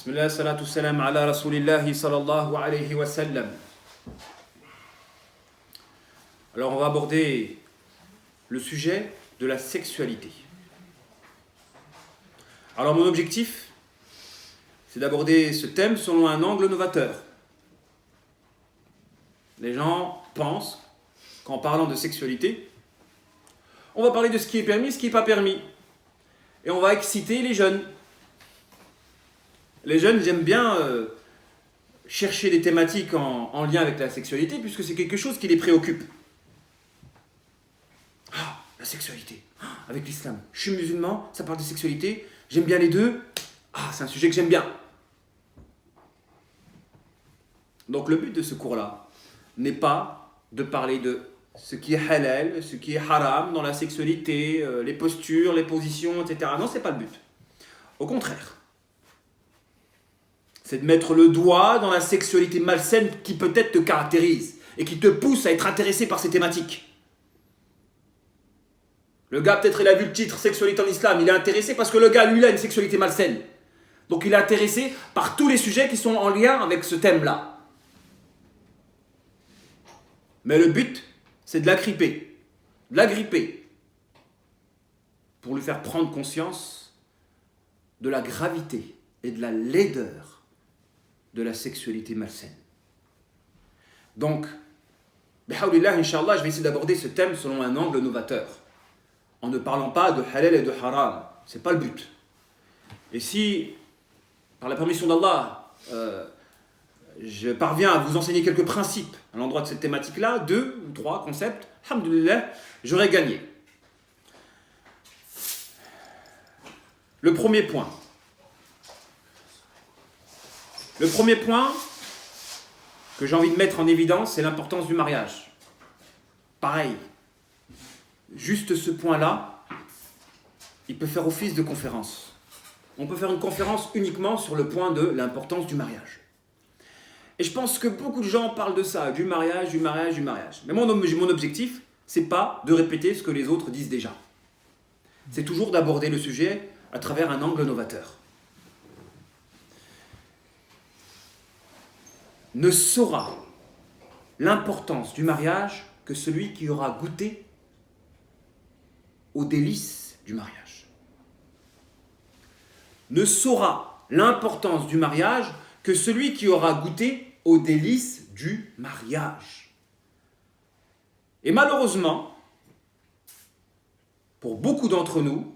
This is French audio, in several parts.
Bismillah, salatu salam ala rasulillahi sallallahu alayhi wa sallam. Alors on va aborder le sujet de la sexualité. Alors mon objectif, c'est d'aborder ce thème selon un angle novateur. Les gens pensent qu'en parlant de sexualité, on va parler de ce qui est permis, ce qui n'est pas permis. Et on va exciter les jeunes. Les jeunes, ils aiment bien chercher des thématiques en lien avec la sexualité, puisque c'est quelque chose qui les préoccupe. Ah, la sexualité, avec l'islam. Je suis musulman, ça parle de sexualité, j'aime bien les deux. Ah, c'est un sujet que j'aime bien. Donc le but de ce cours-là n'est pas de parler de ce qui est halal, ce qui est haram dans la sexualité, les postures, les positions, etc. Non, c'est pas le but. Au contraire. C'est de mettre le doigt dans la sexualité malsaine qui peut-être te caractérise et qui te pousse à être intéressé par ces thématiques. Le gars, peut-être il a vu le titre sexualité en islam, il est intéressé parce que le gars, lui, il a une sexualité malsaine. Donc il est intéressé par tous les sujets qui sont en lien avec ce thème-là. Mais le but, c'est de l'agripper, pour lui faire prendre conscience de la gravité et de la laideur de la sexualité malsaine. Donc, bihaoulillah, Inch'Allah, je vais essayer d'aborder ce thème selon un angle novateur, en ne parlant pas de halal et de haram. C'est pas le but. Et si, par la permission d'Allah, je parviens à vous enseigner quelques principes à l'endroit de cette thématique-là, 2 ou 3 concepts, alhamdoulilah, j'aurais gagné. Le premier point que j'ai envie de mettre en évidence, c'est l'importance du mariage. Pareil, juste ce point-là, il peut faire office de conférence. On peut faire une conférence uniquement sur le point de l'importance du mariage. Et je pense que beaucoup de gens parlent de ça, du mariage. Mais mon objectif, c'est pas de répéter ce que les autres disent déjà. C'est toujours d'aborder le sujet à travers un angle novateur. Ne saura l'importance du mariage que celui qui aura goûté aux délices du mariage. Ne saura l'importance du mariage que celui qui aura goûté aux délices du mariage. Et malheureusement, pour beaucoup d'entre nous,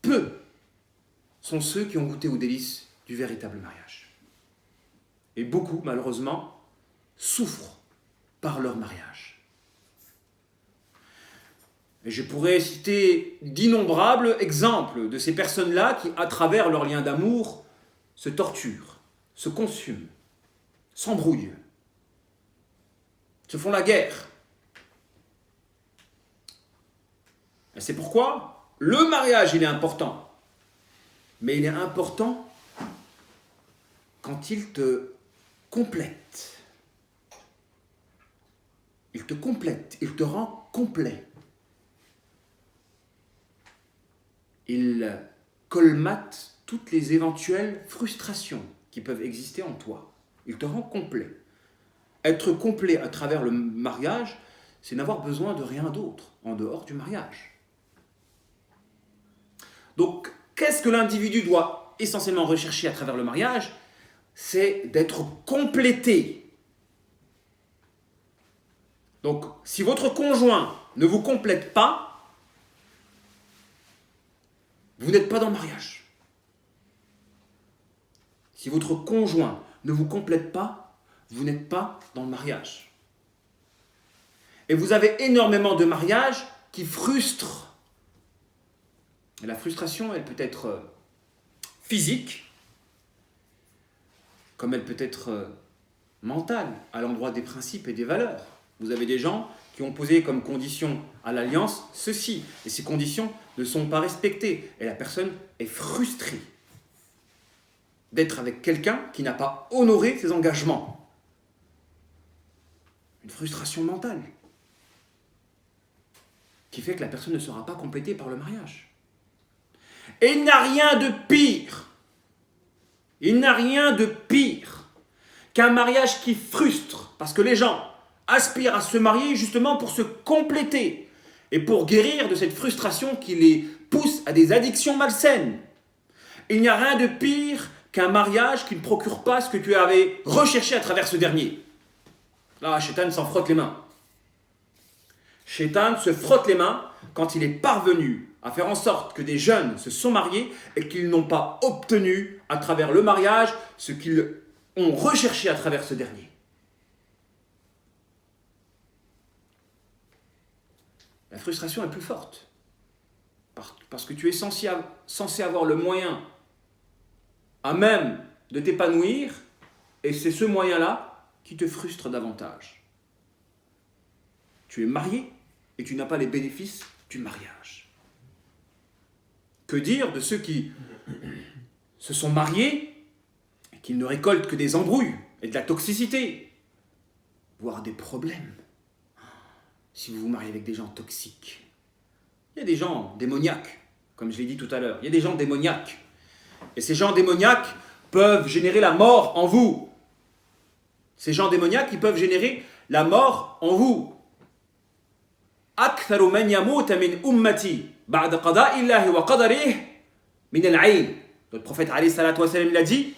peu sont ceux qui ont goûté aux délices du véritable mariage. Et beaucoup, malheureusement, souffrent par leur mariage. Et je pourrais citer d'innombrables exemples de ces personnes-là qui, à travers leur lien d'amour, se torturent, se consument, s'embrouillent, se font la guerre. Et c'est pourquoi le mariage, il est important. Mais il est important quand il te complète. Il te complète, il te rend complet. Il colmate toutes les éventuelles frustrations qui peuvent exister en toi. Il te rend complet. Être complet à travers le mariage, c'est n'avoir besoin de rien d'autre en dehors du mariage. Donc, qu'est-ce que l'individu doit essentiellement rechercher à travers le mariage ? C'est d'être complété. Donc, si votre conjoint ne vous complète pas, vous n'êtes pas dans le mariage. Si votre conjoint ne vous complète pas, vous n'êtes pas dans le mariage. Et vous avez énormément de mariages qui frustrent. Et la frustration, elle peut être physique, comme elle peut être mentale, à l'endroit des principes et des valeurs. Vous avez des gens qui ont posé comme condition à l'alliance ceci, et ces conditions ne sont pas respectées, et la personne est frustrée d'être avec quelqu'un qui n'a pas honoré ses engagements. Une frustration mentale qui fait que la personne ne sera pas complétée par le mariage. Et il n'y a rien de pire. Il n'y a rien de pire qu'un mariage qui frustre. Parce que les gens aspirent à se marier justement pour se compléter et pour guérir de cette frustration qui les pousse à des addictions malsaines. Il n'y a rien de pire qu'un mariage qui ne procure pas ce que tu avais recherché à travers ce dernier. Là, Shaitan s'en frotte les mains. Shaitan se frotte les mains quand il est parvenu à faire en sorte que des jeunes se sont mariés et qu'ils n'ont pas obtenu à travers le mariage ce qu'ils ont recherché à travers ce dernier. La frustration est plus forte parce que tu es censé avoir le moyen à même de t'épanouir et c'est ce moyen-là qui te frustre davantage. Tu es marié et tu n'as pas les bénéfices du mariage. Que dire de ceux qui se sont mariés et qui ne récoltent que des embrouilles et de la toxicité, voire des problèmes, si vous vous mariez avec des gens toxiques? Il y a des gens démoniaques, comme je l'ai dit tout à l'heure. Il y a des gens démoniaques. Et ces gens démoniaques peuvent générer la mort en vous. Ces gens démoniaques, ils peuvent générer la mort en vous. أكثر من يموت من أمتي بعد قضاء الله وقدره من العين. Notre prophète alayhi salatu wa salam l'a dit,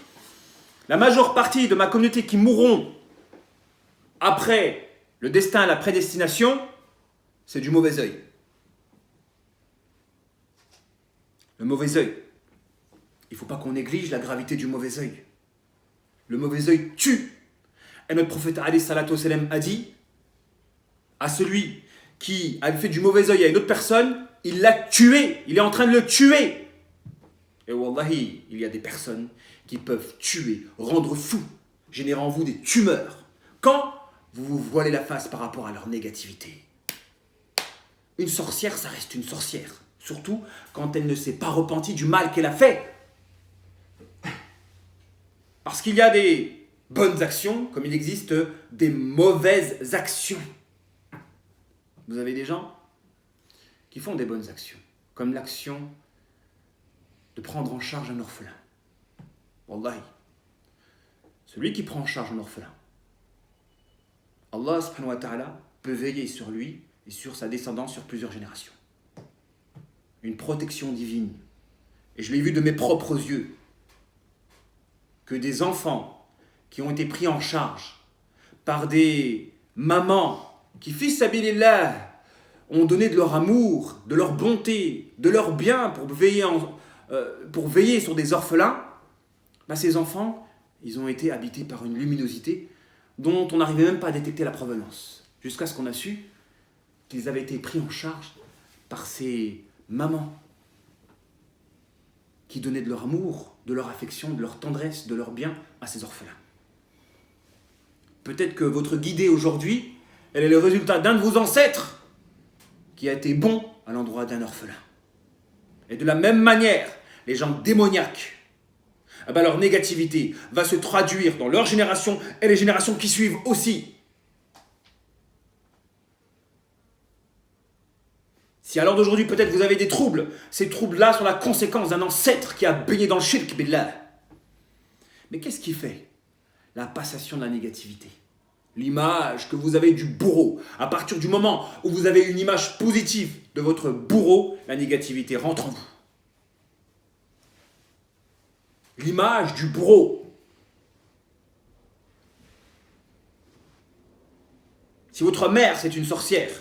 la majeure partie de ma communauté qui mourront après le destin, la prédestination, c'est du mauvais œil. Le mauvais œil. Il ne faut pas qu'on néglige la gravité du mauvais œil. Le mauvais œil tue. Et notre prophète alayhi salatu wa salam a dit à celui qui a fait du mauvais œil à une autre personne, il l'a tué, il est en train de le tuer. Et wallahi, il y a des personnes qui peuvent tuer, rendre fou, générer en vous des tumeurs, quand vous vous voilez la face par rapport à leur négativité. Une sorcière, ça reste une sorcière, surtout quand elle ne s'est pas repentie du mal qu'elle a fait. Parce qu'il y a des bonnes actions, comme il existe des mauvaises actions. Vous avez des gens qui font des bonnes actions, comme l'action de prendre en charge un orphelin. Wallahi, celui qui prend en charge un orphelin, Allah subhanahu wa ta'ala peut veiller sur lui et sur sa descendance sur plusieurs générations. Une protection divine. Et je l'ai vu de mes propres yeux, que des enfants qui ont été pris en charge par des mamans qui, fils sabilillah, ont donné de leur amour, de leur bonté, de leur bien pour veiller sur des orphelins, ces enfants, ils ont été habités par une luminosité dont on n'arrivait même pas à détecter la provenance. Jusqu'à ce qu'on a su qu'ils avaient été pris en charge par ces mamans qui donnaient de leur amour, de leur affection, de leur tendresse, de leur bien à ces orphelins. Peut-être que votre guidée aujourd'hui, elle est le résultat d'un de vos ancêtres qui a été bon à l'endroit d'un orphelin. Et de la même manière, les gens démoniaques, leur négativité va se traduire dans leur génération et les générations qui suivent aussi. Si à l'heure d'aujourd'hui, peut-être vous avez des troubles, ces troubles-là sont la conséquence d'un ancêtre qui a baigné dans le shirk billah. Mais qu'est-ce qui fait la passation de la négativité? L'image que vous avez du bourreau. À partir du moment où vous avez une image positive de votre bourreau, la négativité rentre en vous. L'image du bourreau. Si votre mère, c'est une sorcière,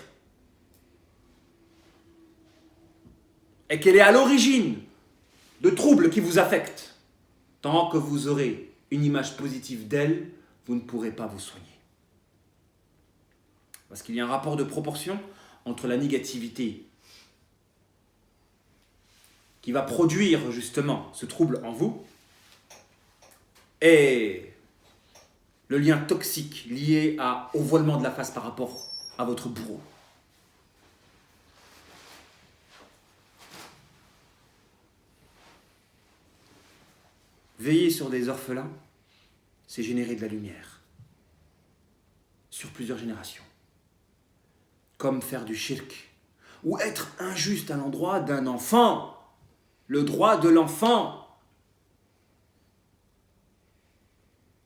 et qu'elle est à l'origine de troubles qui vous affectent, tant que vous aurez une image positive d'elle, vous ne pourrez pas vous soigner. Parce qu'il y a un rapport de proportion entre la négativité qui va produire justement ce trouble en vous et le lien toxique lié au voilement de la face par rapport à votre bourreau. Veiller sur des orphelins, c'est générer de la lumière sur plusieurs générations. Comme faire du shirk ou être injuste à l'endroit d'un enfant. le droit de l'enfant.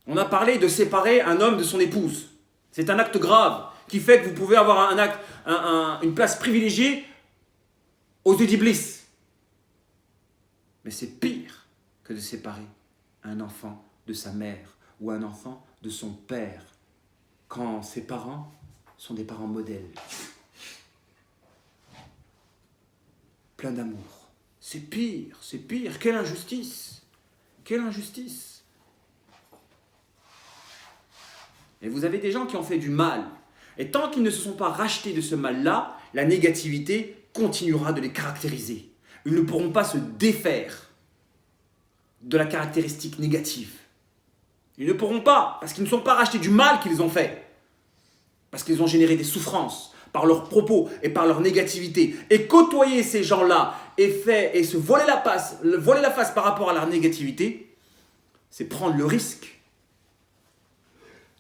On a parlé de séparer un homme de son épouse. C'est un acte grave qui fait que vous pouvez avoir une place privilégiée aux yeux d'Iblis. Mais c'est pire que de séparer un enfant de sa mère ou un enfant de son père quand ses parents sont des parents modèles. Plein d'amour. C'est pire, c'est pire. Quelle injustice! Quelle injustice! Et vous avez des gens qui ont fait du mal. Et tant qu'ils ne se sont pas rachetés de ce mal-là, la négativité continuera de les caractériser. Ils ne pourront pas se défaire de la caractéristique négative. Ils ne pourront pas, parce qu'ils ne sont pas rachetés du mal qu'ils ont fait. Parce qu'ils ont généré des souffrances par leurs propos et par leur négativité. Et côtoyer ces gens-là et se voiler la face par rapport à leur négativité, c'est prendre le risque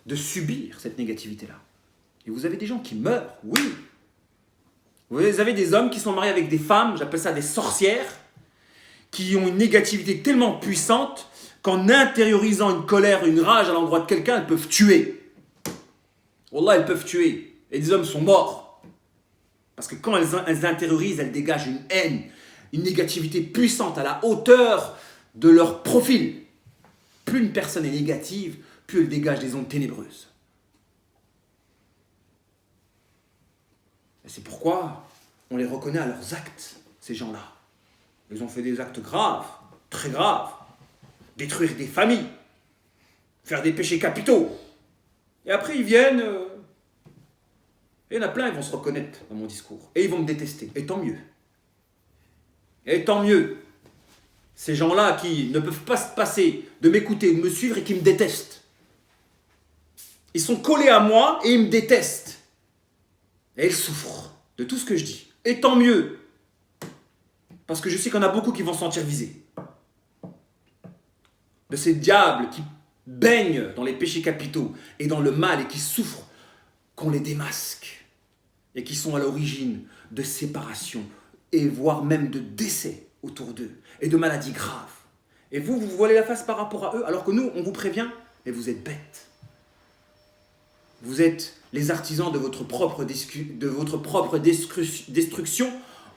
de subir cette négativité-là. Et vous avez des gens qui meurent, oui. Vous avez des hommes qui sont mariés avec des femmes, j'appelle ça des sorcières, qui ont une négativité tellement puissante qu'en intériorisant une colère, une rage à l'endroit de quelqu'un, elles peuvent tuer. Wallah, elles peuvent tuer. Et des hommes sont morts. Parce que quand elles intériorisent, elles dégagent une haine, une négativité puissante à la hauteur de leur profil. Plus une personne est négative, plus elle dégage des ondes ténébreuses. Et c'est pourquoi on les reconnaît à leurs actes, ces gens-là. Ils ont fait des actes graves, très graves. Détruire des familles, faire des péchés capitaux. Et après, ils viennent... Et il y en a plein, ils vont se reconnaître dans mon discours. Et ils vont me détester. Et tant mieux. Et tant mieux. Ces gens-là qui ne peuvent pas se passer de m'écouter, de me suivre et qui me détestent. Ils sont collés à moi et ils me détestent. Et ils souffrent de tout ce que je dis. Et tant mieux. Parce que je sais qu'il y en a beaucoup qui vont se sentir visés. De ces diables qui baignent dans les péchés capitaux et dans le mal et qui souffrent, qu'on les démasque. Et qui sont à l'origine de séparation et voire même de décès autour d'eux et de maladies graves. Et vous voilez la face par rapport à eux, alors que nous, on vous prévient, mais vous êtes bêtes. Vous êtes les artisans de votre propre destruction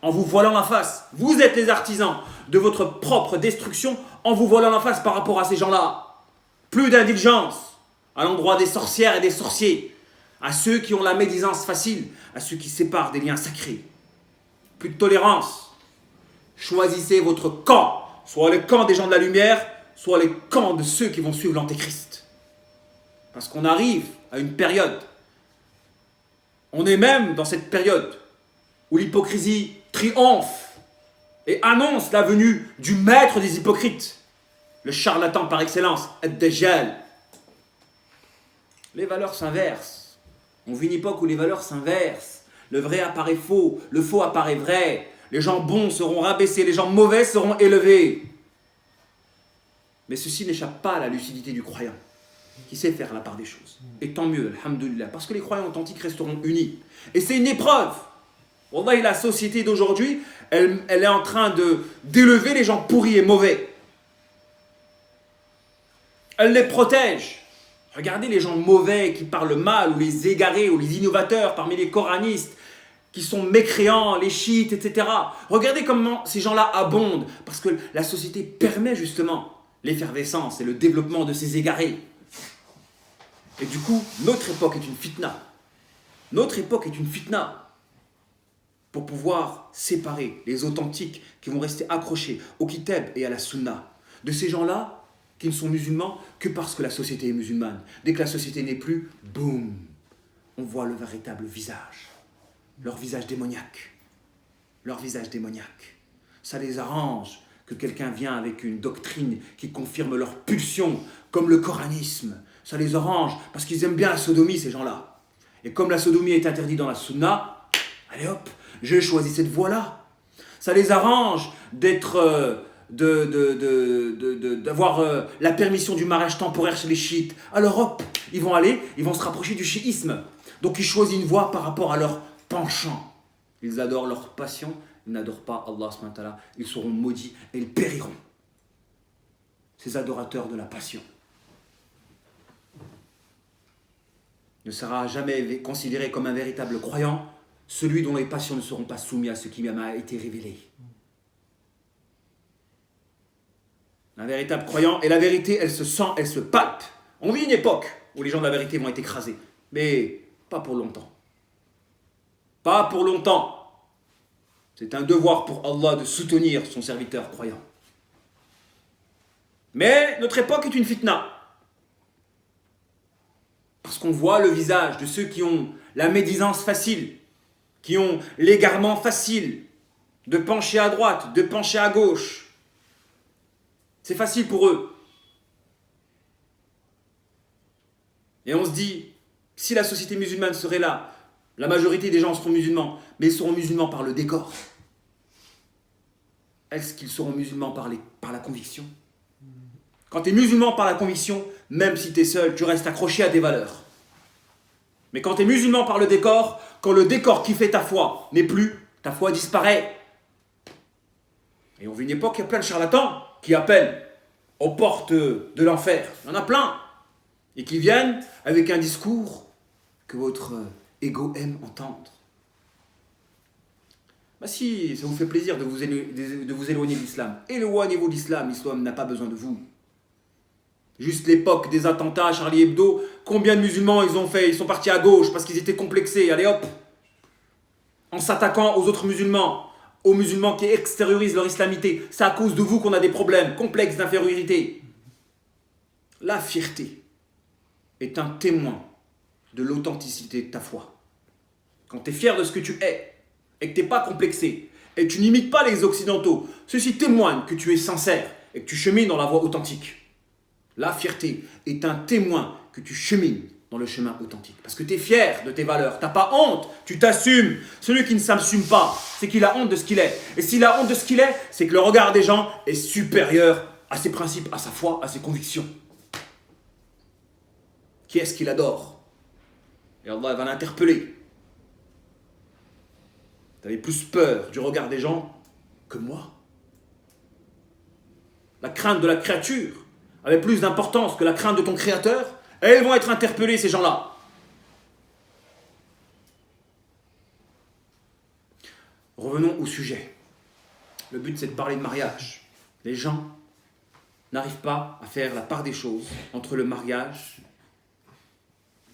en vous voilant la face. Vous êtes les artisans de votre propre destruction en vous voilant la face par rapport à ces gens-là. Plus d'indulgence à l'endroit des sorcières et des sorciers, à ceux qui ont la médisance facile, à ceux qui séparent des liens sacrés. Plus de tolérance. Choisissez votre camp, soit le camp des gens de la lumière, soit le camp de ceux qui vont suivre l'antéchrist. Parce qu'on arrive à une période, on est même dans cette période où l'hypocrisie triomphe et annonce la venue du maître des hypocrites, le charlatan par excellence, Ad-Dajjal. Les valeurs s'inversent. On vit une époque où les valeurs s'inversent. Le vrai apparaît faux, le faux apparaît vrai. Les gens bons seront rabaissés, les gens mauvais seront élevés. Mais ceci n'échappe pas à la lucidité du croyant, qui sait faire la part des choses. Et tant mieux, alhamdoulilah, parce que les croyants authentiques resteront unis. Et c'est une épreuve. Wallahi, la société d'aujourd'hui, elle est en train d'élever les gens pourris et mauvais. Elle les protège. Regardez les gens mauvais qui parlent mal, ou les égarés, ou les innovateurs parmi les coranistes, qui sont mécréants, les chiites, etc. Regardez comment ces gens-là abondent, parce que la société permet justement l'effervescence et le développement de ces égarés. Et du coup, notre époque est une fitna. Notre époque est une fitna pour pouvoir séparer les authentiques qui vont rester accrochés au kitab et à la sunna de ces gens-là qui ne sont musulmans que parce que la société est musulmane. Dès que la société n'est plus, boum, on voit le véritable visage. Leur visage démoniaque. Leur visage démoniaque. Ça les arrange que quelqu'un vienne avec une doctrine qui confirme leur pulsion, comme le coranisme. Ça les arrange parce qu'ils aiment bien la sodomie, ces gens-là. Et comme la sodomie est interdite dans la sunna, allez hop, je choisis cette voie-là. Ça les arrange d'être... d'avoir la permission du mariage temporaire chez les chiites. Alors hop, ils vont se rapprocher du chiisme. Donc ils choisissent une voie par rapport à leur penchant. Ils adorent leur passion ils n'adorent pas Allah subhanahu wa ta'ala, ils seront maudits et ils périront. Ces adorateurs de la passion. Ne sera jamais considéré comme un véritable croyant celui dont les passions ne seront pas soumises à ce qui m'a été révélé. Un véritable croyant, et la vérité, elle se sent, elle se palpe. On vit une époque où les gens de la vérité vont être écrasés, mais pas pour longtemps. Pas pour longtemps. C'est un devoir pour Allah de soutenir son serviteur croyant. Mais notre époque est une fitna. Parce qu'on voit le visage de ceux qui ont la médisance facile, qui ont l'égarement facile de pencher à droite, de pencher à gauche. C'est facile pour eux. Et on se dit, si la société musulmane serait là, la majorité des gens seront musulmans, mais ils seront musulmans par le décor. Est-ce qu'ils seront musulmans par la conviction ? Quand tu es musulman par la conviction, même si tu es seul, tu restes accroché à tes valeurs. Mais quand tu es musulman par le décor, quand le décor qui fait ta foi n'est plus, ta foi disparaît. Et on vit une époque où il y a plein de charlatans qui appellent aux portes de l'enfer. Il y en a plein. Et qui viennent avec un discours que votre ego aime entendre. Bah si ça vous fait plaisir de vous éloigner de l'islam, éloignez-vous de l'islam, l'islam n'a pas besoin de vous. Juste l'époque des attentats, Charlie Hebdo, combien de musulmans ils ont fait ? Ils sont partis à gauche parce qu'ils étaient complexés, allez hop. En s'attaquant aux autres musulmans, aux musulmans qui extériorisent leur islamité. C'est à cause de vous qu'on a des problèmes complexes d'infériorité. La fierté est un témoin de l'authenticité de ta foi. Quand tu es fier de ce que tu es, et que tu n'es pas complexé, et que tu n'imites pas les occidentaux, ceci témoigne que tu es sincère, et que tu chemines dans la voie authentique. La fierté est un témoin que tu chemines dans le chemin authentique. Parce que tu es fier de tes valeurs. Tu n'as pas honte, tu t'assumes. Celui qui ne s'assume pas, c'est qu'il a honte de ce qu'il est. Et s'il a honte de ce qu'il est, c'est que le regard des gens est supérieur à ses principes, à sa foi, à ses convictions. Qui est-ce qu'il adore ? Et Allah va l'interpeller. Tu avais plus peur du regard des gens que moi. La crainte de la créature avait plus d'importance que la crainte de ton créateur, et ils vont être interpellés, ces gens-là. Revenons au sujet. Le but, c'est de parler de mariage. Les gens n'arrivent pas à faire la part des choses entre le mariage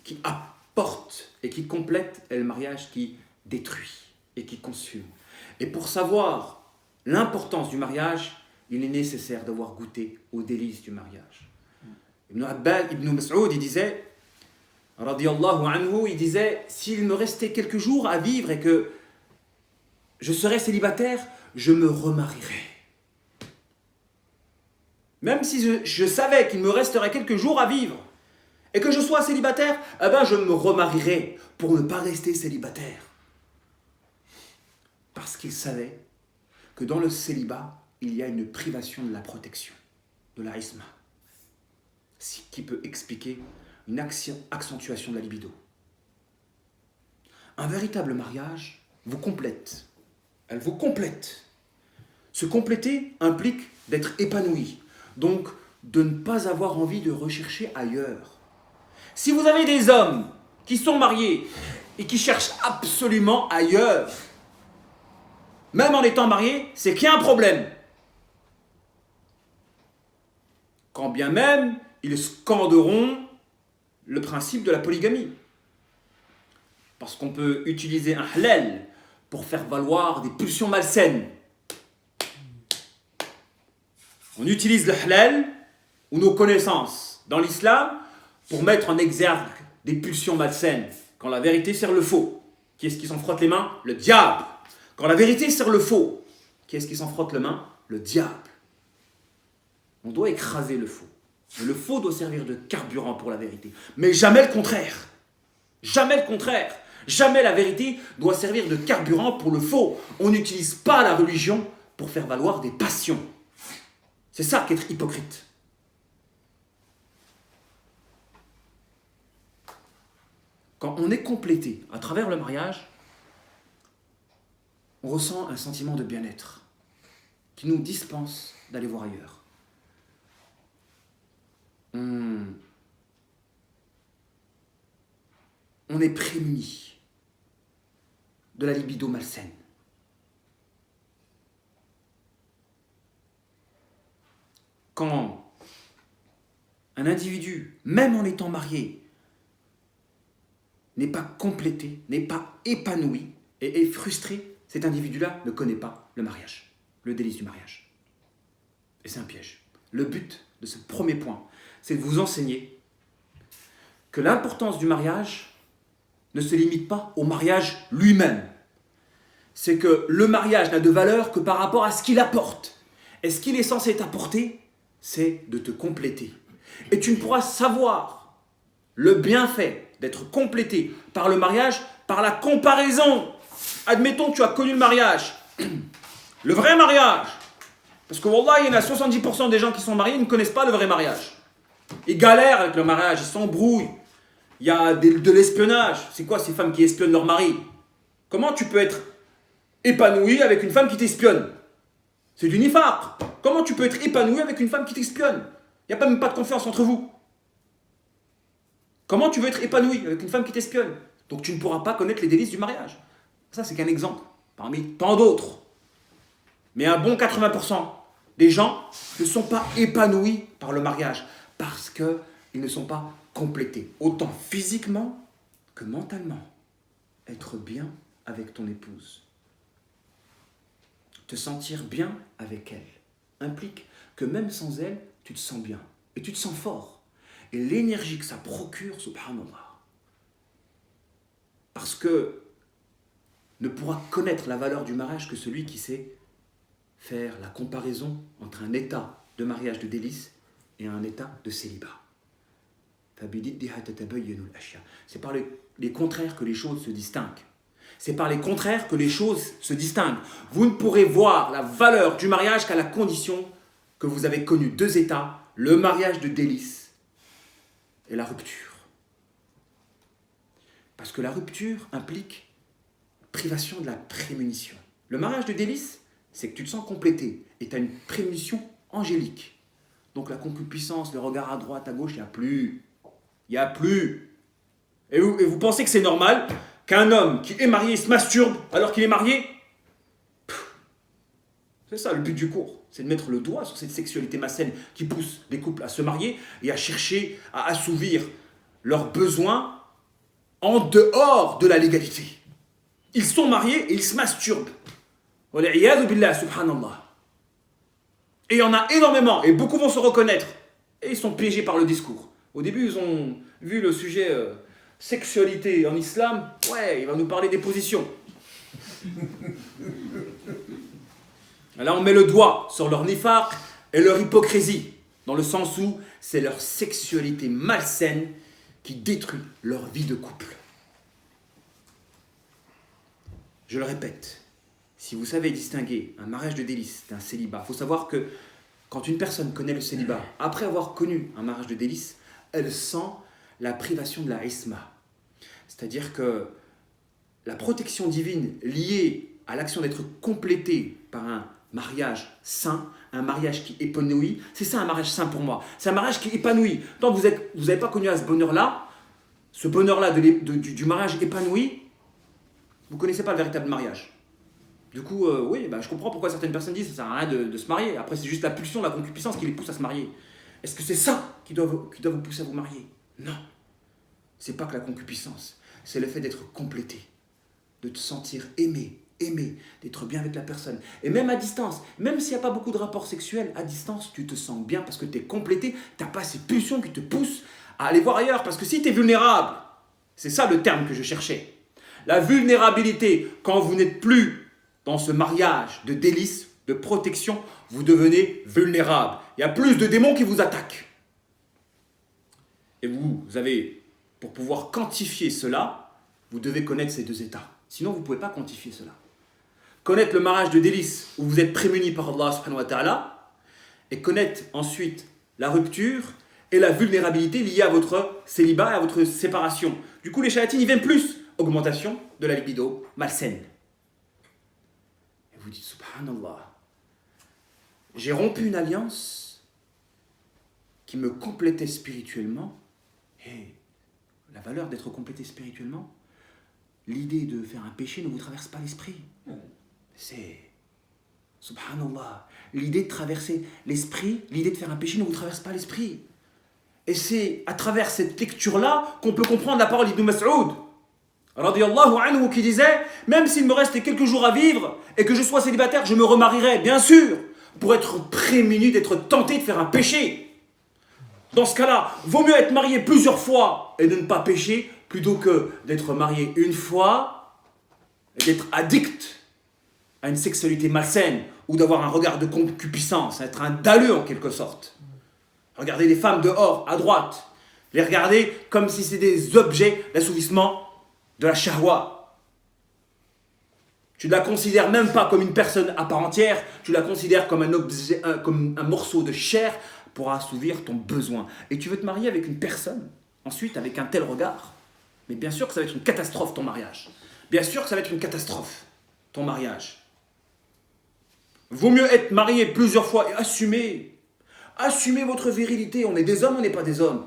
qui apporte et qui complète et le mariage qui détruit et qui consume. Et pour savoir l'importance du mariage, il est nécessaire d'avoir goûté aux délices du mariage. Ibn Mas'ud, il disait, radiyallahu anhu, il disait, s'il me restait quelques jours à vivre et que je serais célibataire, je me remarierais. Même si je savais qu'il me resterait quelques jours à vivre et que je sois célibataire, eh ben je me remarierais pour ne pas rester célibataire. Parce qu'il savait que dans le célibat, il y a une privation de la protection, de la isma, qui peut expliquer une accentuation de la libido. Un véritable mariage vous complète. Elle vous complète. Se compléter implique d'être épanoui, donc de ne pas avoir envie de rechercher ailleurs. Si vous avez des hommes qui sont mariés et qui cherchent absolument ailleurs, même en étant mariés, c'est qu'il y a un problème. Quand bien même, ils scanderont le principe de la polygamie. Parce qu'on peut utiliser un halal pour faire valoir des pulsions malsaines. On utilise le halal ou nos connaissances dans l'islam pour mettre en exergue des pulsions malsaines. Quand la vérité sert le faux, qui est-ce qui s'en frotte les mains ? Le diable. Quand la vérité sert le faux, qui est-ce qui s'en frotte les mains ? Le diable. On doit écraser le faux. Et le faux doit servir de carburant pour la vérité. Mais jamais le contraire. Jamais le contraire. Jamais la vérité doit servir de carburant pour le faux. On n'utilise pas la religion pour faire valoir des passions. C'est ça qu'être hypocrite. Quand on est complété à travers le mariage, on ressent un sentiment de bien-être qui nous dispense d'aller voir ailleurs. On est prémuni de la libido malsaine. Quand un individu, même en étant marié, n'est pas complété, n'est pas épanoui et est frustré, cet individu-là ne connaît pas le mariage, le délice du mariage. Et c'est un piège. Le but de ce premier point, c'est de vous enseigner que l'importance du mariage ne se limite pas au mariage lui-même. C'est que le mariage n'a de valeur que par rapport à ce qu'il apporte. Et ce qu'il est censé t'apporter, c'est de te compléter. Et tu ne pourras savoir le bienfait d'être complété par le mariage, par la comparaison. Admettons que tu as connu le mariage, le vrai mariage. Parce que wallah, il y en a 70% des gens qui sont mariés, ils ne connaissent pas le vrai mariage. Ils galèrent avec le mariage, ils s'embrouillent. Il y a de l'espionnage. C'est quoi ces femmes qui espionnent leur mari? Comment tu peux être épanoui avec une femme qui t'espionne? C'est du nifaq. Comment tu peux être épanoui avec une femme qui t'espionne? Il n'y a même pas de confiance entre vous. Comment tu veux être épanoui avec une femme qui t'espionne? Donc tu ne pourras pas connaître les délices du mariage. Ça, c'est qu'un exemple, parmi tant d'autres. Mais un bon 80% des gens ne sont pas épanouis par le mariage parce qu'ils ne sont pas complétés, autant physiquement que mentalement. Être bien avec ton épouse, te sentir bien avec elle, implique que même sans elle, tu te sens bien et tu te sens fort. Et l'énergie que ça procure, subhanallah. Parce que ne pourra connaître la valeur du mariage que celui qui sait faire la comparaison entre un état de mariage de délice et un état de célibat. C'est par les contraires que les choses se distinguent. C'est par les contraires que les choses se distinguent. Vous ne pourrez voir la valeur du mariage qu'à la condition que vous avez connu deux états, le mariage de délice et la rupture. Parce que la rupture implique privation de la prémunition. Le mariage de délice, c'est que tu te sens complété et tu as une prémunition angélique. Donc la concupiscence, le regard à droite, à gauche, il n'y a plus. Il n'y a plus. Et vous pensez que c'est normal qu'un homme qui est marié se masturbe alors qu'il est marié? C'est ça le but du cours. C'est de mettre le doigt sur cette sexualité malsaine qui pousse les couples à se marier et à chercher à assouvir leurs besoins en dehors de la légalité. Ils sont mariés et ils se masturbent. Wal'iyadhu billah, subhanallah. Et il y en a énormément, et beaucoup vont se reconnaître. Et ils sont piégés par le discours. Au début, ils ont vu le sujet sexualité en islam. Ouais, il va nous parler des positions. Là, on met le doigt sur leur nifaq et leur hypocrisie. Dans le sens où c'est leur sexualité malsaine qui détruit leur vie de couple. Je le répète, si vous savez distinguer un mariage de délice d'un célibat, il faut savoir que quand une personne connaît le célibat, après avoir connu un mariage de délice, elle sent la privation de la isma. C'est-à-dire que la protection divine liée à l'action d'être complétée par un mariage sain, un mariage qui épanouit, c'est ça un mariage sain pour moi. C'est un mariage qui épanouit. Tant que vous n'avez pas connu à ce bonheur-là du mariage épanoui, vous ne connaissez pas le véritable mariage. Du coup, je comprends pourquoi certaines personnes disent que ça ne sert à rien de se marier. Après, c'est juste la pulsion, la concupiscence qui les pousse à se marier. Est-ce que c'est ça qui doit vous pousser à vous marier? Non. C'est pas que la concupiscence. C'est le fait d'être complété, de te sentir aimé, d'être bien avec la personne. Et même à distance, même s'il n'y a pas beaucoup de rapports sexuels, à distance, tu te sens bien parce que tu es complété. Tu n'as pas ces pulsions qui te poussent à aller voir ailleurs. Parce que si tu es vulnérable, c'est ça le terme que je cherchais. La vulnérabilité, quand vous n'êtes plus dans ce mariage de délices, de protection, vous devenez vulnérable. Il y a plus de démons qui vous attaquent. Et vous avez, pour pouvoir quantifier cela, vous devez connaître ces deux états. Sinon, vous ne pouvez pas quantifier cela. Connaître le mariage de délices où vous êtes prémuni par Allah subhanahu wa ta'ala et connaître ensuite la rupture et la vulnérabilité liée à votre célibat et à votre séparation. Du coup, les chayatines, ils viennent plus. Augmentation de la libido malsaine. Et vous dites, subhanallah, j'ai rompu une alliance qui me complétait spirituellement. Et la valeur d'être complété spirituellement, l'idée de faire un péché ne vous traverse pas l'esprit. C'est, subhanallah, l'idée de traverser l'esprit, l'idée de faire un péché ne vous traverse pas l'esprit. Et c'est à travers cette lecture-là qu'on peut comprendre la parole d'Ibn Mas'ud, radiyallahu anhu, qui disait, même s'il me restait quelques jours à vivre et que je sois célibataire, je me remarierai, bien sûr, pour être prémuni d'être tenté de faire un péché. Dans ce cas-là, vaut mieux être marié plusieurs fois et de ne pas pécher, plutôt que d'être marié une fois et d'être addict à une sexualité malsaine ou d'avoir un regard de concupiscence, être un dalleux en quelque sorte. Regardez les femmes dehors, à droite, les regarder comme si c'était des objets d'assouvissement de la shahwa. Tu ne la considères même pas comme une personne à part entière, tu la considères comme un objet, comme un morceau de chair pour assouvir ton besoin. Et tu veux te marier avec une personne, ensuite avec un tel regard. Mais bien sûr que ça va être une catastrophe ton mariage. Bien sûr que ça va être une catastrophe ton mariage. Vaut mieux être marié plusieurs fois et assumer. Assumez votre virilité. On est des hommes, on n'est pas des hommes.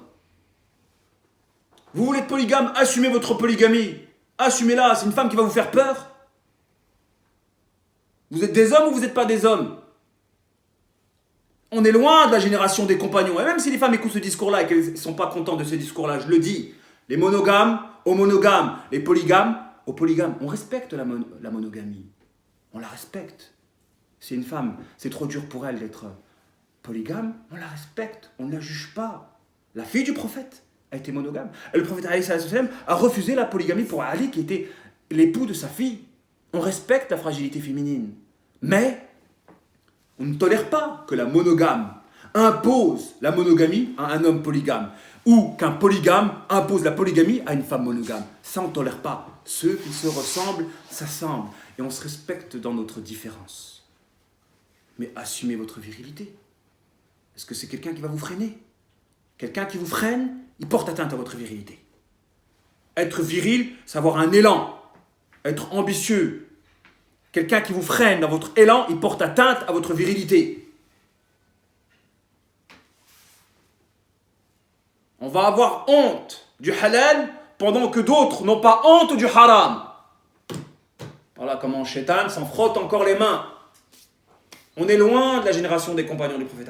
Vous voulez être polygame, assumez votre polygamie. Assumez-la, c'est une femme qui va vous faire peur. Vous êtes des hommes ou vous n'êtes pas des hommes? On est loin de la génération des compagnons. Et même si les femmes écoutent ce discours-là et qu'elles ne sont pas contentes de ce discours-là, je le dis, les monogames aux monogames, les polygames aux polygames. On respecte la monogamie. On la respecte. C'est une femme, c'est trop dur pour elle d'être polygame, on la respecte, on ne la juge pas. La fille du prophète a été monogame. Et le prophète a refusé la polygamie pour Ali, qui était l'époux de sa fille. On respecte la fragilité féminine. Mais on ne tolère pas que la monogame impose la monogamie à un homme polygame, ou qu'un polygame impose la polygamie à une femme monogame. Ça, on ne tolère pas. Ceux qui se ressemblent s'assemblent, et on se respecte dans notre différence. Mais assumez votre virilité. Est-ce que c'est quelqu'un qui va vous freiner? Quelqu'un qui vous freine, il porte atteinte à votre virilité. Être viril, c'est avoir un élan. Être ambitieux. Quelqu'un qui vous freine dans votre élan, il porte atteinte à votre virilité. On va avoir honte du halal pendant que d'autres n'ont pas honte du haram. Voilà comment Shaitan s'en frotte encore les mains. On est loin de la génération des compagnons du prophète.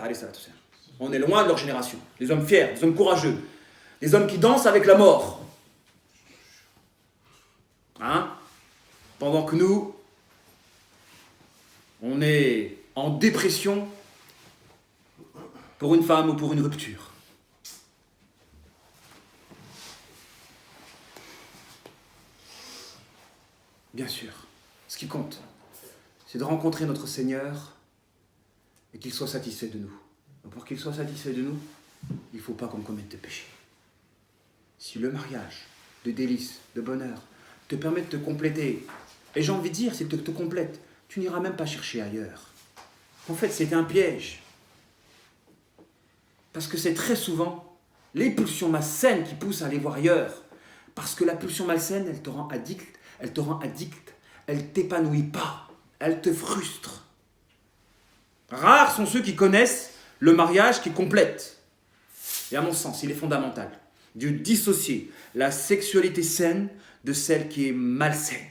On est loin de leur génération. Des hommes fiers, des hommes courageux. Des hommes qui dansent avec la mort. Pendant que nous, on est en dépression pour une femme ou pour une rupture. Bien sûr, ce qui compte, c'est de rencontrer notre Seigneur et qu'il soit satisfait de nous. Pour qu'il soit satisfait de nous, il ne faut pas qu'on commette de péché. Si le mariage, de délices, de bonheur, te permet de te compléter, et j'ai envie de dire, s'il te complète, tu n'iras même pas chercher ailleurs. En fait, c'est un piège. Parce que c'est très souvent les pulsions malsaines qui poussent à aller voir ailleurs. Parce que la pulsion malsaine, elle te rend addict, elle t'épanouit pas, elle te frustre. Rares sont ceux qui connaissent le mariage qui complète. Et à mon sens, il est fondamental de dissocier la sexualité saine de celle qui est malsaine.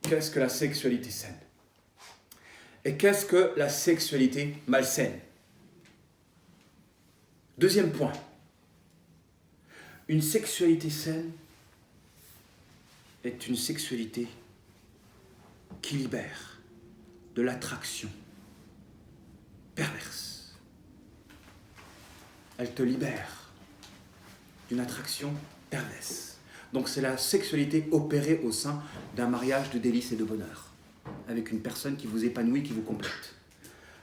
Qu'est-ce que la sexualité saine? Et qu'est-ce que la sexualité malsaine? Deuxième point. Une sexualité saine est une sexualité qui libère de l'attraction perverse. Elle te libère d'une attraction perverse. Donc c'est la sexualité opérée au sein d'un mariage de délices et de bonheur, avec une personne qui vous épanouit, qui vous complète.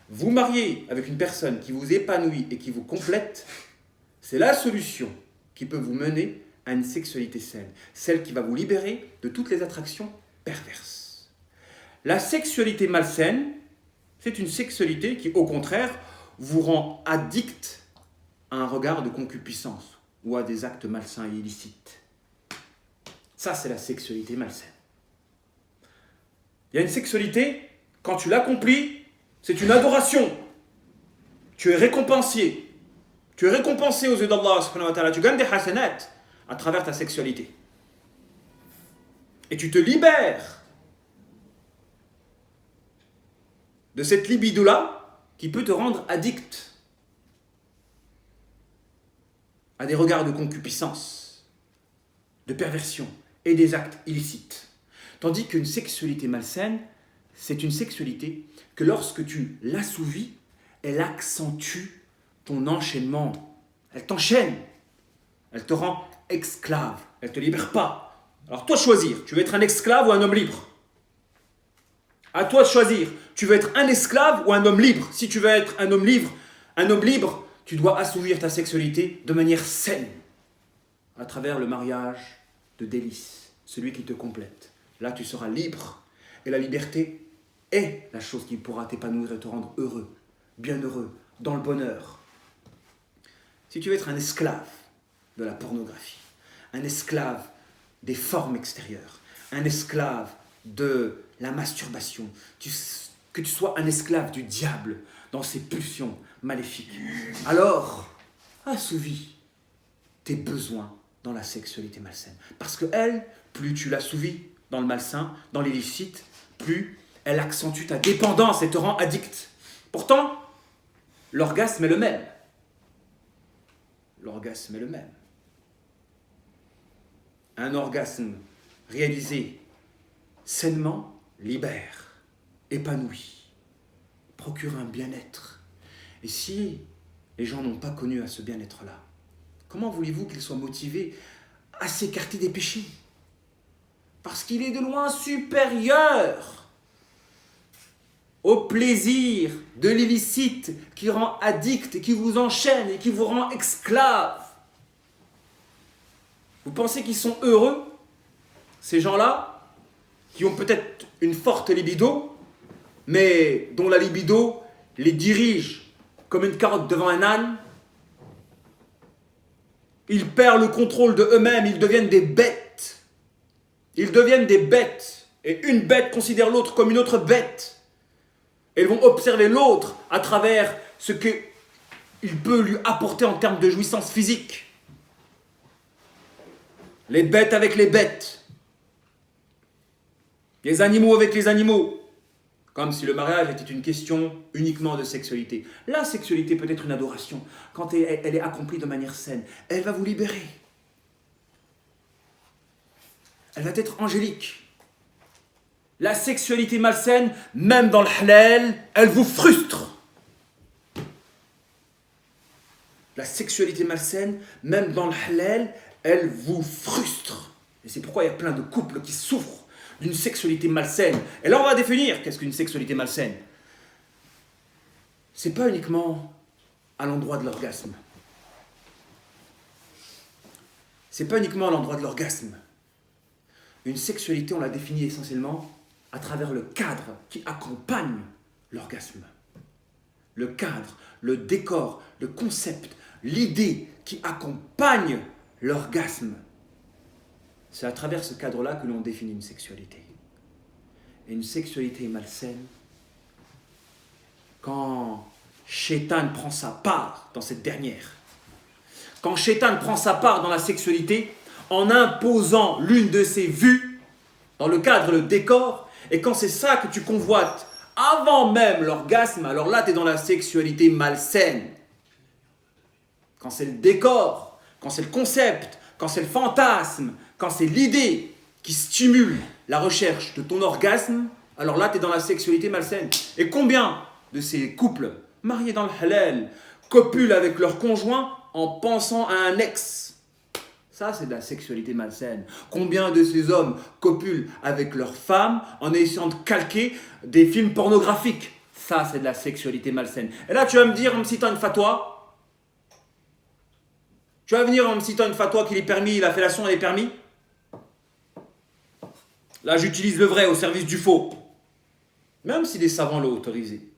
Vous mariez avec une personne qui vous épanouit et qui vous complète, c'est la solution qui peut vous mener à une sexualité saine, celle qui va vous libérer de toutes les attractions perverses. La sexualité malsaine, c'est une sexualité qui, au contraire, vous rend addict à un regard de concupiscence ou à des actes malsains et illicites. Ça, c'est la sexualité malsaine. Il y a une sexualité, quand tu l'accomplis, c'est une adoration. Tu es récompensé. Tu es récompensé aux yeux d'Allah subhanahu wa ta'ala. Tu gagnes des hasanat à travers ta sexualité. Et tu te libères de cette libido-là qui peut te rendre addict à des regards de concupiscence, de perversion et des actes illicites. Tandis qu'une sexualité malsaine, c'est une sexualité que lorsque tu l'assouvis, elle accentue ton enchaînement. Elle t'enchaîne. Elle te rend esclave. Elle ne te libère pas. Alors toi de choisir, tu veux être un esclave ou un homme libre? À toi de choisir, tu veux être un esclave ou un homme libre? Si tu veux être un homme libre, tu dois assouvir ta sexualité de manière saine, à travers le mariage de délices, celui qui te complète. Là, tu seras libre. Et la liberté est la chose qui pourra t'épanouir et te rendre heureux, bienheureux, dans le bonheur. Si tu veux être un esclave de la pornographie, un esclave des formes extérieures, un esclave de la masturbation, que tu sois un esclave du diable dans ses pulsions maléfiques, alors assouvis tes besoins dans la sexualité malsaine. Parce que elle, plus tu l'assouvis dans le malsain, dans l'illicite, plus elle accentue ta dépendance et te rend addict. Pourtant, l'orgasme est le même. L'orgasme est le même. Un orgasme réalisé sainement libère, épanouit, procure un bien-être. Et si les gens n'ont pas connu à ce bien-être-là, comment voulez-vous qu'ils soient motivés à s'écarter des péchés? Parce qu'il est de loin supérieur au plaisir de l'illicite qui rend addict et qui vous enchaîne et qui vous rend esclave. Vous pensez qu'ils sont heureux, ces gens-là, qui ont peut-être une forte libido, mais dont la libido les dirige comme une carotte devant un âne? Ils perdent le contrôle de eux-mêmes, ils deviennent des bêtes. Ils deviennent des bêtes. Et une bête considère l'autre comme une autre bête. Et ils vont observer l'autre à travers ce qu'il peut lui apporter en termes de jouissance physique. Les bêtes avec les bêtes. Les animaux avec les animaux. Comme si le mariage était une question uniquement de sexualité. La sexualité peut être une adoration quand elle est accomplie de manière saine. Elle va vous libérer. Elle va être angélique. La sexualité malsaine, même dans le halal, elle vous frustre. La sexualité malsaine, même dans le halal, elle vous frustre. Et c'est pourquoi il y a plein de couples qui souffrent d'une sexualité malsaine. Et là, on va définir qu'est-ce qu'une sexualité malsaine. C'est pas uniquement à l'endroit de l'orgasme. C'est pas uniquement à l'endroit de l'orgasme. Une sexualité, on la définit essentiellement à travers le cadre qui accompagne l'orgasme. Le cadre, le décor, le concept, l'idée qui accompagne l'orgasme. C'est à travers ce cadre-là que l'on définit une sexualité. Et une sexualité malsaine, quand Shaitan prend sa part dans cette dernière, quand Shaitan prend sa part dans la sexualité, en imposant l'une de ses vues, dans le cadre, le décor, et quand c'est ça que tu convoites avant même l'orgasme, alors là, tu es dans la sexualité malsaine. Quand c'est le décor, quand c'est le concept, quand c'est le fantasme, quand c'est l'idée qui stimule la recherche de ton orgasme, alors là, tu es dans la sexualité malsaine. Et combien de ces couples mariés dans le halal copulent avec leur conjoint en pensant à un ex? Ça, c'est de la sexualité malsaine. Combien de ces hommes copulent avec leurs femmes en essayant de calquer des films pornographiques? Ça, c'est de la sexualité malsaine. Et là, tu vas me dire, en me citant une fatwa, tu vas venir en me citant une fatwa qu'il est permis, la fellation elle est permis. Là, j'utilise le vrai au service du faux. Même si les savants l'ont autorisé.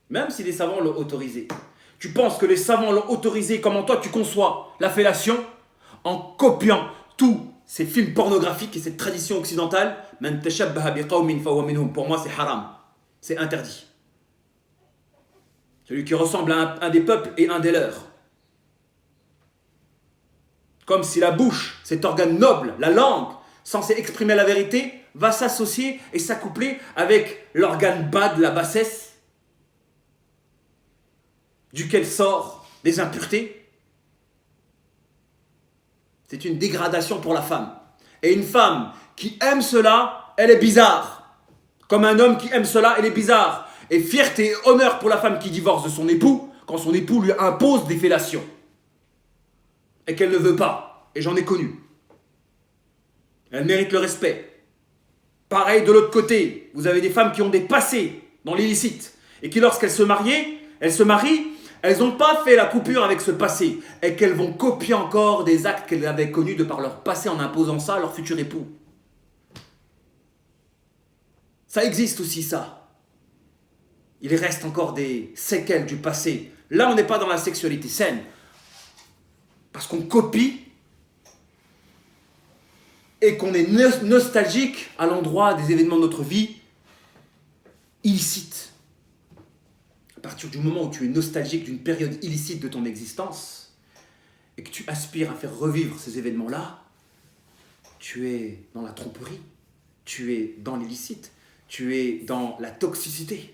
Même si les savants l'ont autorisé. Tu penses que les savants l'ont autorisé, comment toi tu conçois la fellation? En copiant tous ces films pornographiques et cette tradition occidentale, Man tashabbaha biqawmin fahuwa minhum. Pour moi, c'est haram. C'est interdit. Celui qui ressemble à un des peuples et un des leurs. Comme si la bouche, cet organe noble, la langue, censé exprimer la vérité, va s'associer et s'accoupler avec l'organe bas de la bassesse, duquel sort des impuretés. C'est une dégradation pour la femme. Et une femme qui aime cela, elle est bizarre. Comme un homme qui aime cela, elle est bizarre. Et fierté et honneur pour la femme qui divorce de son époux, quand son époux lui impose des fellations. Et qu'elle ne veut pas. Et j'en ai connu. Elle mérite le respect. Pareil de l'autre côté, vous avez des femmes qui ont des passés dans l'illicite. Et qui lorsqu'elles se marient, elles n'ont pas fait la coupure avec ce passé. Et qu'elles vont copier encore des actes qu'elles avaient connus de par leur passé en imposant ça à leur futur époux. Ça existe aussi ça. Il reste encore des séquelles du passé. Là, on n'est pas dans la sexualité saine. Parce qu'on copie et qu'on est nostalgique à l'endroit des événements de notre vie illicites. À partir du moment où tu es nostalgique d'une période illicite de ton existence et que tu aspires à faire revivre ces événements-là, tu es dans la tromperie, tu es dans l'illicite, tu es dans la toxicité.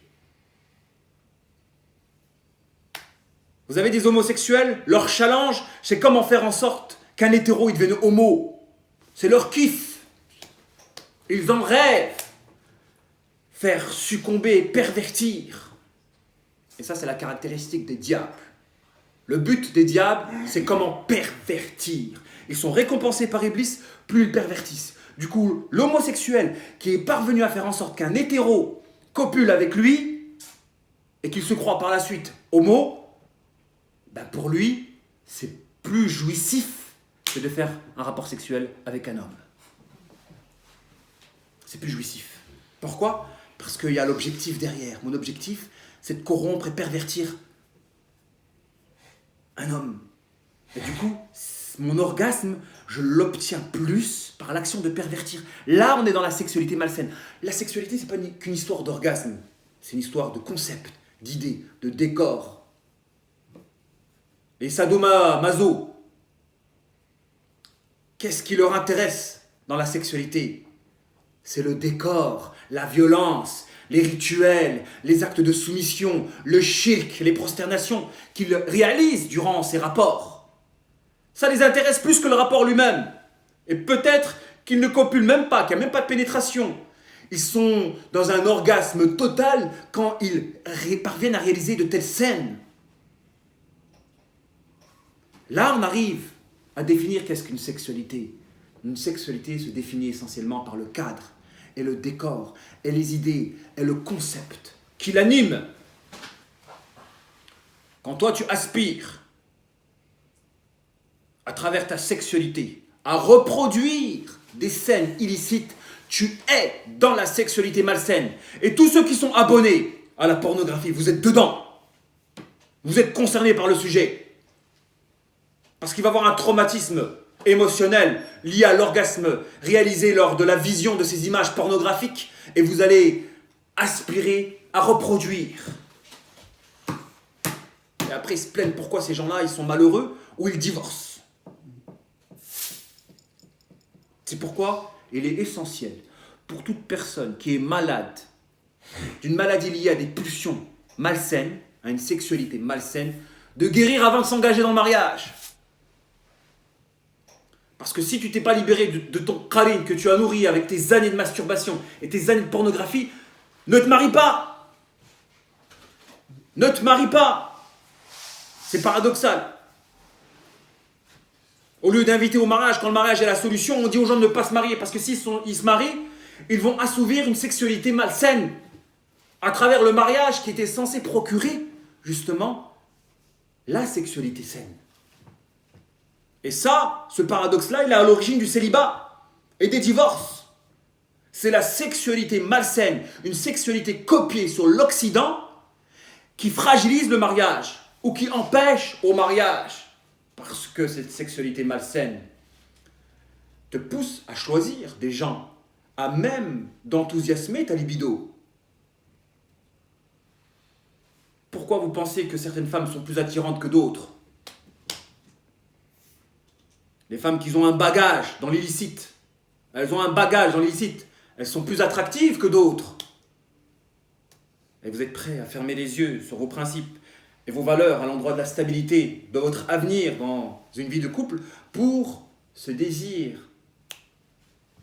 Vous avez des homosexuels, leur challenge, c'est comment faire en sorte qu'un hétéro il devienne homo. C'est leur kiff. Ils en rêvent. Faire succomber, pervertir. Et ça, c'est la caractéristique des diables. Le but des diables, c'est comment pervertir. Ils sont récompensés par Iblis, plus ils pervertissent. Du coup, l'homosexuel qui est parvenu à faire en sorte qu'un hétéro copule avec lui et qu'il se croit par la suite homo, ben pour lui, c'est plus jouissif que de faire un rapport sexuel avec un homme. C'est plus jouissif. Pourquoi ? Parce qu'il y a l'objectif derrière. Mon objectif, c'est de corrompre et pervertir un homme. Et du coup, mon orgasme, je l'obtiens plus par l'action de pervertir. Là, on est dans la sexualité malsaine. La sexualité, c'est pas qu'une histoire d'orgasme. C'est une histoire de concept, d'idées, de décor. Les sadomaso, qu'est-ce qui leur intéresse dans la sexualité ? C'est le décor, la violence, les rituels, les actes de soumission, le shirk, les prosternations qu'ils réalisent durant ces rapports. Ça les intéresse plus que le rapport lui-même. Et peut-être qu'ils ne copulent même pas, qu'il n'y a même pas de pénétration. Ils sont dans un orgasme total quand ils parviennent à réaliser de telles scènes. Là, on arrive à définir qu'est-ce qu'une sexualité. Une sexualité se définit essentiellement par le cadre et le décor et les idées et le concept qui l'anime. Quand toi, tu aspires à travers ta sexualité à reproduire des scènes illicites, tu es dans la sexualité malsaine. Et tous ceux qui sont abonnés à la pornographie, vous êtes dedans. Vous êtes concernés par le sujet. Parce qu'il va y avoir un traumatisme émotionnel lié à l'orgasme réalisé lors de la vision de ces images pornographiques et vous allez aspirer à reproduire. Et après, ils se plaignent pourquoi ces gens-là, ils sont malheureux ou ils divorcent. C'est pourquoi il est essentiel pour toute personne qui est malade d'une maladie liée à des pulsions malsaines, à une sexualité malsaine, de guérir avant de s'engager dans le mariage. Parce que si tu t'es pas libéré de ton qarine que tu as nourri avec tes années de masturbation et tes années de pornographie, ne te marie pas. Ne te marie pas. C'est paradoxal. Au lieu d'inviter au mariage, quand le mariage est la solution, on dit aux gens de ne pas se marier. Parce que s'ils se marient, ils vont assouvir une sexualité malsaine à travers le mariage qui était censé procurer, justement, la sexualité saine. Et ça, ce paradoxe-là, il est à l'origine du célibat et des divorces. C'est la sexualité malsaine, une sexualité copiée sur l'Occident qui fragilise le mariage ou qui empêche au mariage. Parce que cette sexualité malsaine te pousse à choisir des gens à même d'enthousiasmer ta libido. Pourquoi vous pensez que certaines femmes sont plus attirantes que d'autres? Les femmes qui ont un bagage dans l'illicite, elles ont un bagage dans l'illicite, elles sont plus attractives que d'autres. Et vous êtes prêts à fermer les yeux sur vos principes et vos valeurs à l'endroit de la stabilité, de votre avenir dans une vie de couple, pour ce désir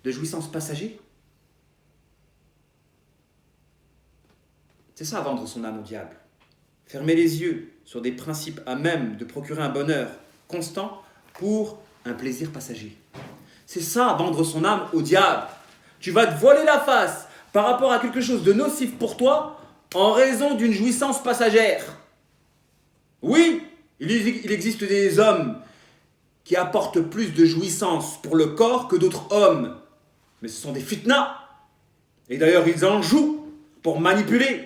de jouissance passager? C'est ça, vendre son âme au diable. Fermer les yeux sur des principes à même de procurer un bonheur constant pour un plaisir passager. C'est ça, vendre son âme au diable. Tu vas te voiler la face par rapport à quelque chose de nocif pour toi en raison d'une jouissance passagère. Oui, il existe des hommes qui apportent plus de jouissance pour le corps que d'autres hommes. Mais ce sont des fitnas. Et d'ailleurs, ils en jouent pour manipuler.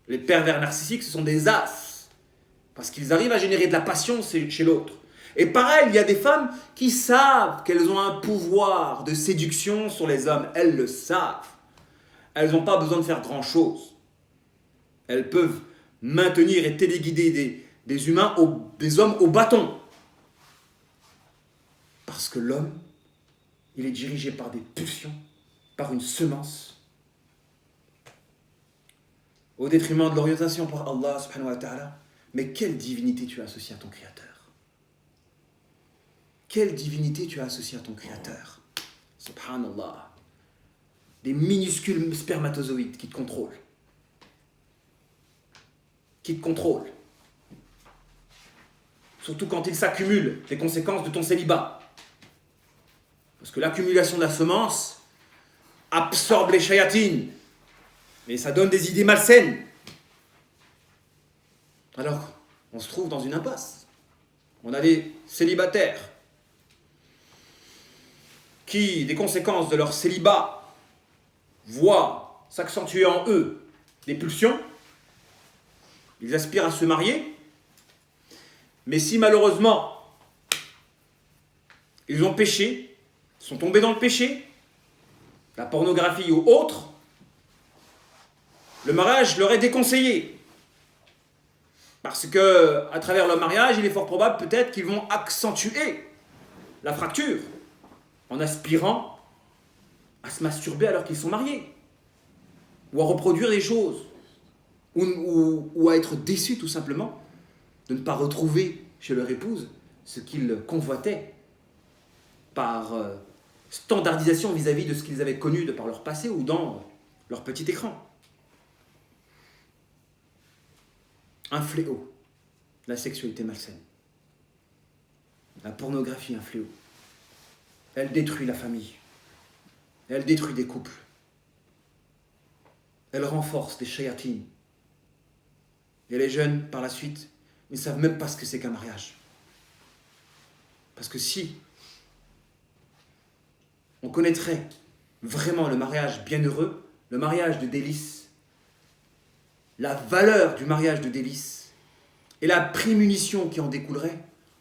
Les pervers narcissiques, ce sont des as. Parce qu'ils arrivent à générer de la passion chez l'autre. Et pareil, il y a des femmes qui savent qu'elles ont un pouvoir de séduction sur les hommes. Elles le savent. Elles n'ont pas besoin de faire grand-chose. Elles peuvent maintenir et téléguider des hommes au bâton. Parce que l'homme, il est dirigé par des pulsions, par une semence, au détriment de l'orientation par Allah subhanahu wa ta'ala. Mais quelle divinité tu as associée à ton Créateur? Quelle divinité tu as associée à ton Créateur? Subhanallah. Des minuscules spermatozoïdes qui te contrôlent. Qui te contrôlent. Surtout quand ils s'accumulent, les conséquences de ton célibat. Parce que l'accumulation de la semence absorbe les shayatines. Et ça donne des idées malsaines. Alors, on se trouve dans une impasse. On a des célibataires qui, des conséquences de leur célibat, voient s'accentuer en eux des pulsions. Ils aspirent à se marier. Mais si malheureusement, ils ont péché, sont tombés dans le péché, la pornographie ou autre, le mariage leur est déconseillé. Parce que, à travers le mariage, il est fort probable peut-être qu'ils vont accentuer la fracture en aspirant à se masturber alors qu'ils sont mariés. Ou à reproduire des choses. Ou à être déçus tout simplement de ne pas retrouver chez leur épouse ce qu'ils convoitaient par standardisation vis-à-vis de ce qu'ils avaient connu de par leur passé ou dans leur petit écran. Un fléau, la sexualité malsaine. La pornographie, un fléau. Elle détruit la famille. Elle détruit des couples. Elle renforce des shayatines. Et les jeunes, par la suite, ils ne savent même pas ce que c'est qu'un mariage. Parce que si on connaîtrait vraiment le mariage bienheureux, le mariage de délices, la valeur du mariage de délices et la prémunition qui en découlerait,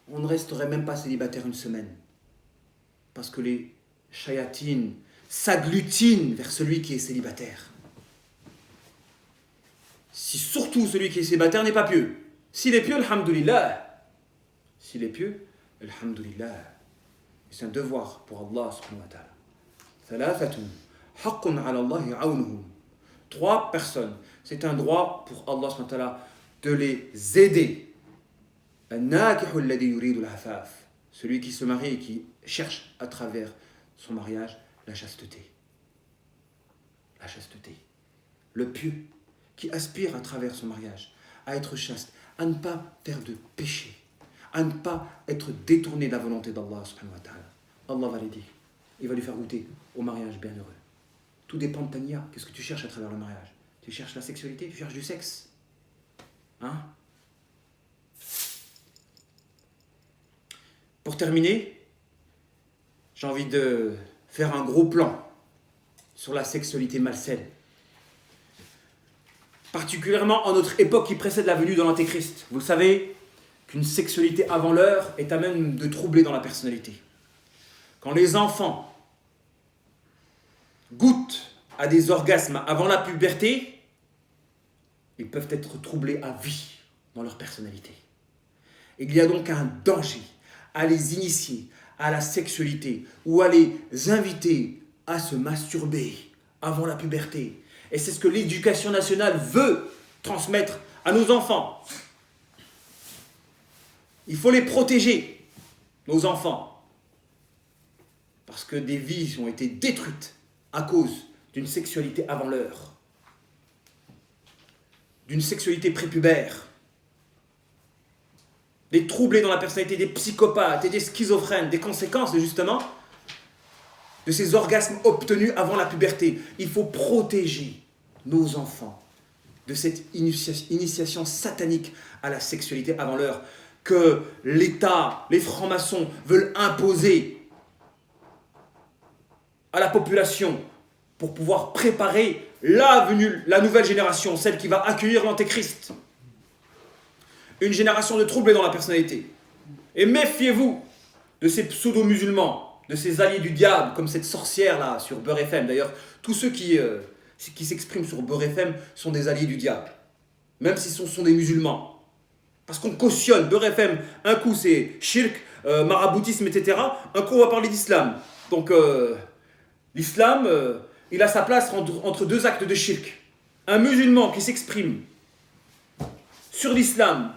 on ne resterait même pas célibataire une semaine. Parce que les shayatines s'agglutinent vers celui qui est célibataire. Si surtout celui qui est célibataire n'est pas pieux. S'il est pieux, alhamdoulilah. S'il est pieux, alhamdoulilah. C'est un devoir pour Allah subhanahu wa ta'ala. Thalathatun, haqqun ala Allahi awnuhum. 3 personnes. C'est un droit pour Allah subhanahu wa ta'ala de les aider. An-nakihu alladhi yuridu al-afaf. Celui qui se marie et qui cherche à travers son mariage la chasteté. La chasteté. Le pieux qui aspire à travers son mariage à être chaste, à ne pas faire de péché, à ne pas être détourné de la volonté d'Allah subhanahu wa ta'ala. Allah va l'aider. Il va lui faire goûter au mariage bienheureux. Tout dépend de ta niya. Qu'est-ce que tu cherches à travers le mariage? Tu cherches la sexualité? Tu cherches du sexe? Hein? Pour terminer, j'ai envie de faire un gros plan sur la sexualité malsaine. Particulièrement en notre époque qui précède la venue de l'Antéchrist. Vous le savez qu'une sexualité avant l'heure est à même de troubler dans la personnalité. Quand les enfants goûtent à des orgasmes avant la puberté, ils peuvent être troublés à vie dans leur personnalité. Il y a donc un danger à les initier à la sexualité ou à les inviter à se masturber avant la puberté. Et c'est ce que l'éducation nationale veut transmettre à nos enfants. Il faut les protéger, nos enfants, parce que des vies ont été détruites à cause d'une sexualité avant l'heure, d'une sexualité prépubère, des troublés dans la personnalité, des psychopathes et des schizophrènes, des conséquences justement de ces orgasmes obtenus avant la puberté. Il faut protéger nos enfants de cette initiation satanique à la sexualité avant l'heure que l'État, les francs-maçons veulent imposer à la population pour pouvoir préparer la nouvelle génération, celle qui va accueillir l'Antéchrist. Une génération de troublés dans la personnalité. Et méfiez-vous de ces pseudo-musulmans, de ces alliés du diable, comme cette sorcière-là sur Beurre FM. D'ailleurs, tous ceux qui s'expriment sur Beurre FM sont des alliés du diable, même si ce sont des musulmans. Parce qu'on cautionne Beurre FM. Un coup, c'est shirk, maraboutisme, etc. Un coup, on va parler d'islam. Donc, l'islam, il a sa place entre deux actes de shirk. Un musulman qui s'exprime sur l'islam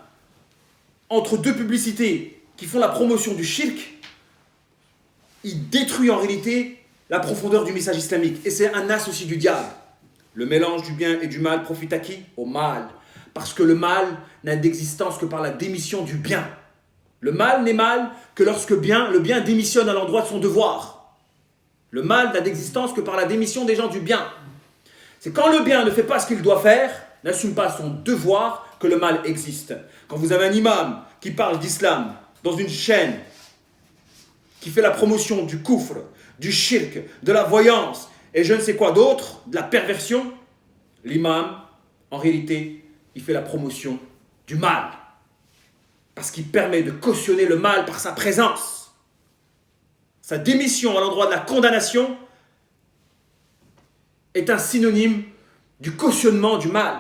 entre deux publicités qui font la promotion du shirk, il détruit en réalité la profondeur du message islamique. Et c'est un associé du diable. Le mélange du bien et du mal profite à qui? Au mal. Parce que le mal n'a d'existence que par la démission du bien. Le mal n'est mal que lorsque le bien démissionne à l'endroit de son devoir. Le mal n'a d'existence que par la démission des gens du bien. C'est quand le bien ne fait pas ce qu'il doit faire, n'assume pas son devoir, que le mal existe. Quand vous avez un imam qui parle d'islam dans une chaîne qui fait la promotion du koufr, du shirk, de la voyance et je ne sais quoi d'autre, de la perversion, l'imam, en réalité, il fait la promotion du mal. Parce qu'il permet de cautionner le mal par sa présence. Sa démission à l'endroit de la condamnation est un synonyme du cautionnement du mal.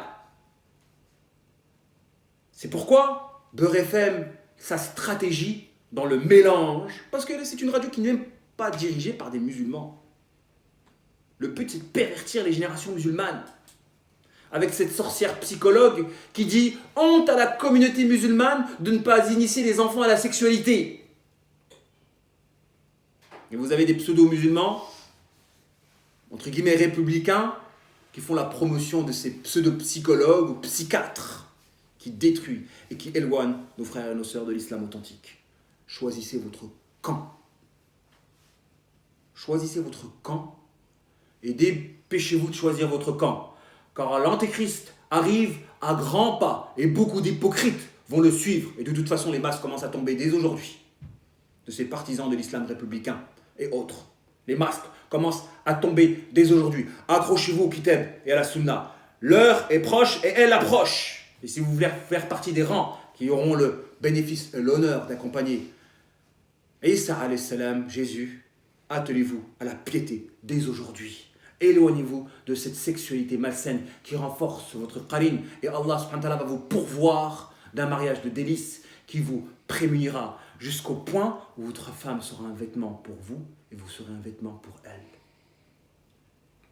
C'est pourquoi Beurre FM, sa stratégie dans le mélange, parce que c'est une radio qui n'est même pas dirigée par des musulmans. Le but, c'est de pervertir les générations musulmanes. Avec cette sorcière psychologue qui dit « Honte à la communauté musulmane de ne pas initier les enfants à la sexualité ». Et vous avez des pseudo-musulmans, entre guillemets républicains, qui font la promotion de ces pseudo-psychologues ou psychiatres qui détruit et qui éloigne nos frères et nos sœurs de l'islam authentique. Choisissez votre camp. Choisissez votre camp et dépêchez-vous de choisir votre camp. Car l'Antéchrist arrive à grands pas et beaucoup d'hypocrites vont le suivre. Et de toute façon, les masques commencent à tomber dès aujourd'hui de ces partisans de l'islam républicain et autres. Les masques commencent à tomber dès aujourd'hui. Accrochez-vous au kitab et à la sunna. L'heure est proche et elle approche. Et si vous voulez faire partie des rangs qui auront le bénéfice et l'honneur d'accompagner Isa alayhi salam, Jésus, attelez-vous à la piété dès aujourd'hui. Éloignez-vous de cette sexualité malsaine qui renforce votre qarine. Et Allah subhanahu wa ta'ala va vous pourvoir d'un mariage de délices qui vous prémunira jusqu'au point où votre femme sera un vêtement pour vous et vous serez un vêtement pour elle.